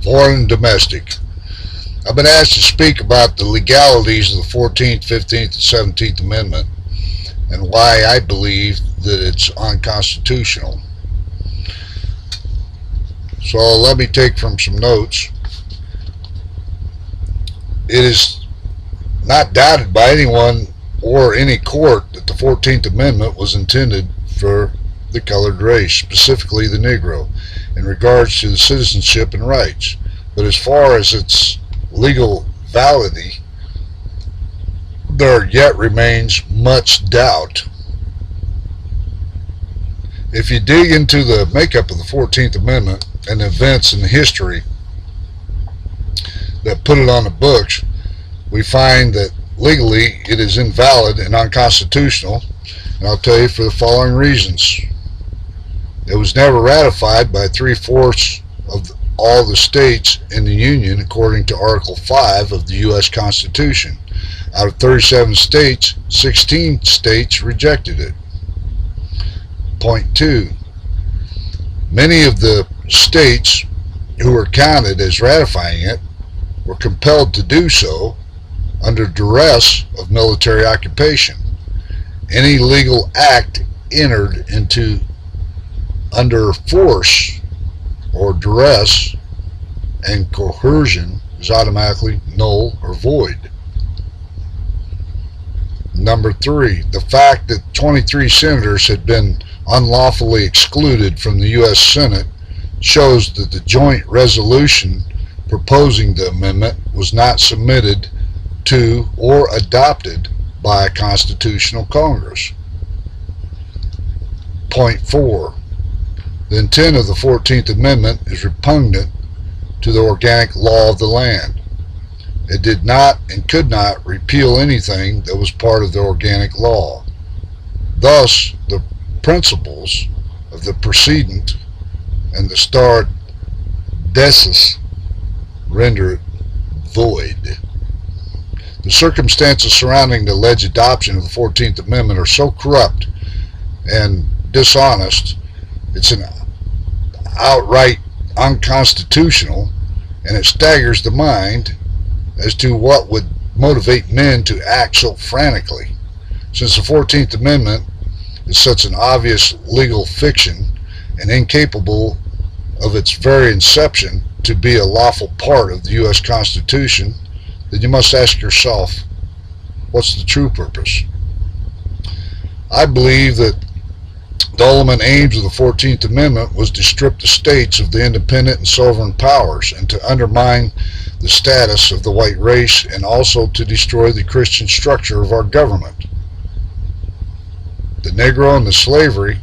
Foreign and domestic. I've been asked to speak about the legalities of the 14th, 15th, and 17th Amendment and why I believe that it's unconstitutional. So let me take from some notes. It is not doubted by anyone or any court that the 14th Amendment was intended for the colored race, specifically the Negro, in regards to the citizenship and rights. But as far as its legal validity, there yet remains much doubt. If you dig into the makeup of the 14th Amendment and the events in the history that put it on the books, we find that legally it is invalid and unconstitutional, and I'll tell you for the following reasons. It was never ratified by 3/4 of all the states in the Union, according to Article 5 of the U.S. Constitution. Out of 37 states, 16 states rejected it. Point 2. Many of the states who were counted as ratifying it were compelled to do so under duress of military occupation. Any legal act entered into under force or duress and coercion is automatically null or void. Number 3, the fact that 23 senators had been unlawfully excluded from the U.S. Senate shows that the joint resolution proposing the amendment was not submitted to or adopted by a constitutional Congress. Point 4. The intent of the 14th Amendment is repugnant to the organic law of the land. It did not and could not repeal anything that was part of the organic law. Thus, the principles of the precedent and the stare decisis render it void. The circumstances surrounding the alleged adoption of the 14th Amendment are so corrupt and dishonest, it's an outright unconstitutional, and it staggers the mind as to what would motivate men to act so frantically. Since the 14th Amendment is such an obvious legal fiction and incapable of its very inception to be a lawful part of the U.S. Constitution, then you must ask yourself, what's the true purpose? I believe that the ultimate aims of the 14th Amendment was to strip the states of the independent and sovereign powers and to undermine the status of the white race and also to destroy the Christian structure of our government. The Negro and the slavery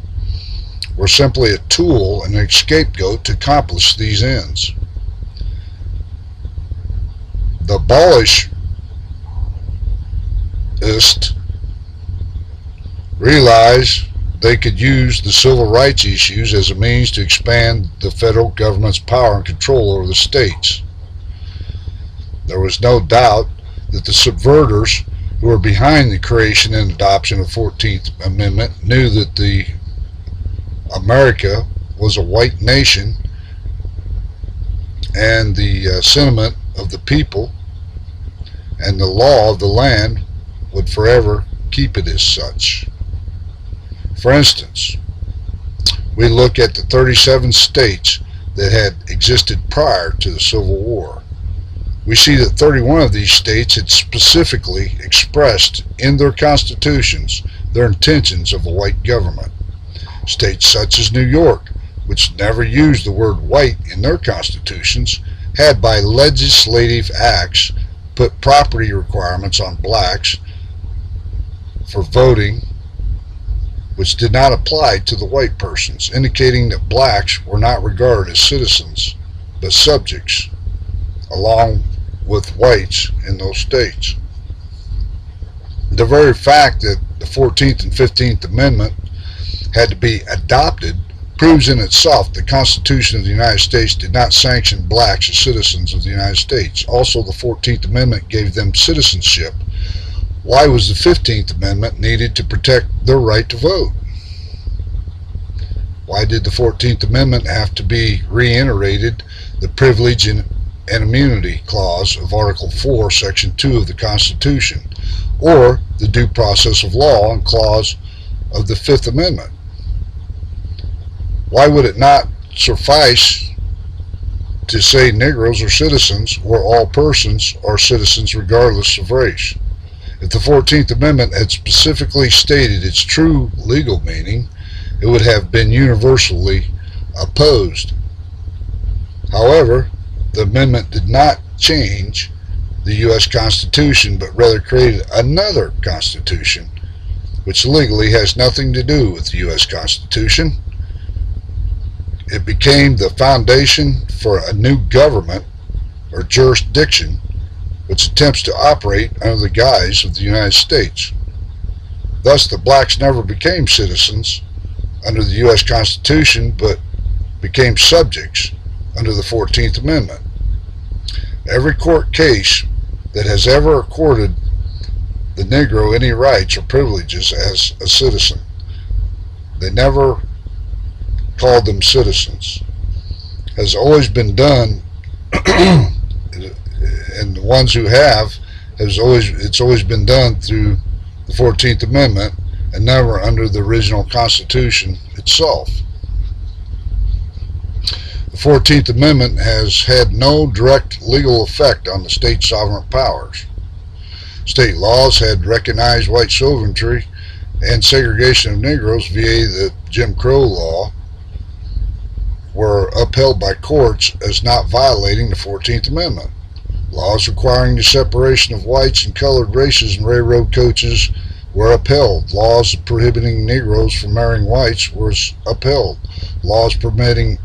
were simply a tool and a scapegoat to accomplish these ends. The abolish Ists realized they could use the civil rights issues as a means to expand the federal government's power and control over the states. There was no doubt that the subverters who were behind the creation and adoption of the 14th Amendment knew that America was a white nation, and the sentiment of the people and the law of the land would forever keep it as such. For instance, we look at the 37 states that had existed prior to the Civil War. We see that 31 of these states had specifically expressed in their constitutions their intentions of a white government. States such as New York, which never used the word white in their constitutions, had by legislative acts put property requirements on blacks for voting, which did not apply to the white persons, indicating that blacks were not regarded as citizens but subjects, along with whites in those states. The very fact that the 14th and 15th Amendment had to be adopted proves in itself the Constitution of the United States did not sanction blacks as citizens of the United States. Also, the 14th Amendment gave them citizenship. Why was the 15th Amendment needed to protect their right to vote? Why did the 14th Amendment have to be reiterated, the privilege and and immunity clause of Article 4, Section 2 of the Constitution, or the due process of law and clause of the Fifth Amendment. Why would it not suffice to say Negroes are citizens, or all persons are citizens regardless of race? If the 14th Amendment had specifically stated its true legal meaning, it would have been universally opposed. However, the amendment did not change the U.S. Constitution, but rather created another Constitution, which legally has nothing to do with the U.S. Constitution. It became the foundation for a new government or jurisdiction which attempts to operate under the guise of the United States. Thus, the blacks never became citizens under the U.S. Constitution, but became subjects under the 14th Amendment. Every court case that has ever accorded the Negro any rights or privileges as a citizen, they never called them citizens, has always been done, and the ones who have, it's always been done through the 14th Amendment and never under the original Constitution itself. The 14th Amendment has had no direct legal effect on the state's sovereign powers. State laws had recognized white sovereignty and segregation of Negroes via the Jim Crow law were upheld by courts as not violating the 14th Amendment. Laws requiring the separation of whites and colored races in railroad coaches were upheld. Laws prohibiting Negroes from marrying whites was upheld. Laws prohibiting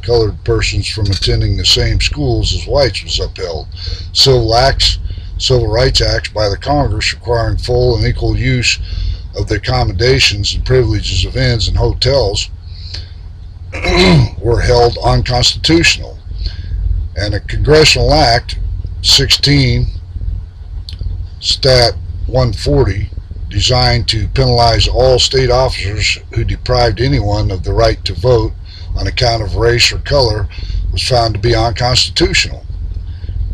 colored persons from attending the same schools as whites was upheld. Civil rights acts by the Congress requiring full and equal use of the accommodations and privileges of inns and hotels were held unconstitutional. And a Congressional Act 16 Stat 140, designed to penalize all state officers who deprived anyone of the right to vote on account of race or color, was found to be unconstitutional.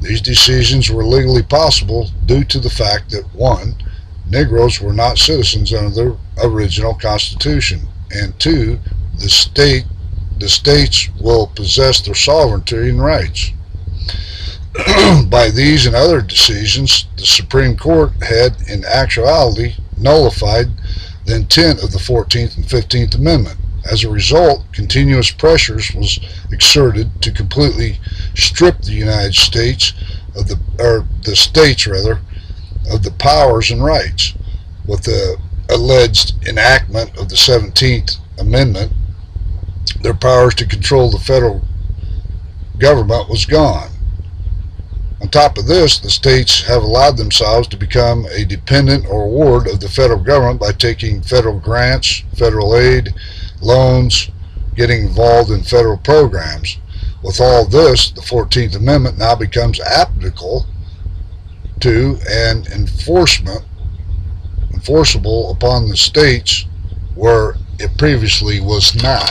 These decisions were legally possible due to the fact that 1. Negroes were not citizens under the original Constitution, and 2. The states will possess their sovereignty and rights. By these and other decisions, the Supreme Court had in actuality nullified the intent of the 14th and 15th Amendment. As a result, continuous pressures was exerted to completely strip the United States of the powers and rights. With the alleged enactment of the 17th Amendment, their powers to control the federal government was gone. On top of this, the states have allowed themselves to become a dependent or ward of the federal government by taking federal grants, federal aid, loans, getting involved in federal programs. With all this, the 14th Amendment now becomes applicable to and enforceable upon the states where it previously was not.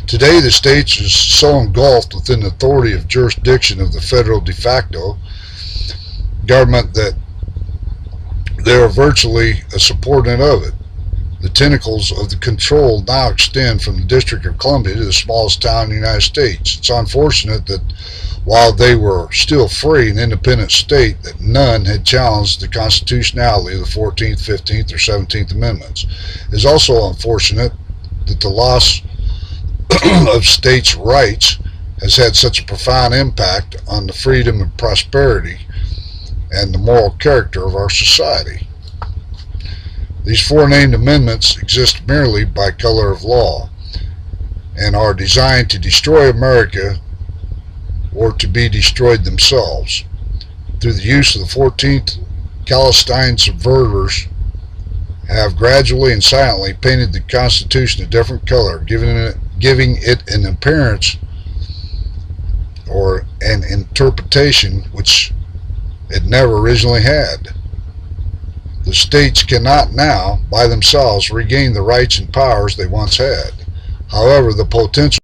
Today, the states is so engulfed within the authority of jurisdiction of the federal de facto government that they are virtually a subordinate of it. The tentacles of the control now extend from the District of Columbia to the smallest town in the United States. It's unfortunate that while they were still free and independent state, that none had challenged the constitutionality of the 14th, 15th, or 17th Amendments. It is also unfortunate that the loss of states' rights has had such a profound impact on the freedom and prosperity and the moral character of our society. These four named amendments exist merely by color of law and are designed to destroy America or to be destroyed themselves. Through the use of the 14th, Palestine subverters have gradually and silently painted the Constitution a different color, giving it an appearance or an interpretation which it never originally had. The states cannot now, by themselves, regain the rights and powers they once had. However, the potential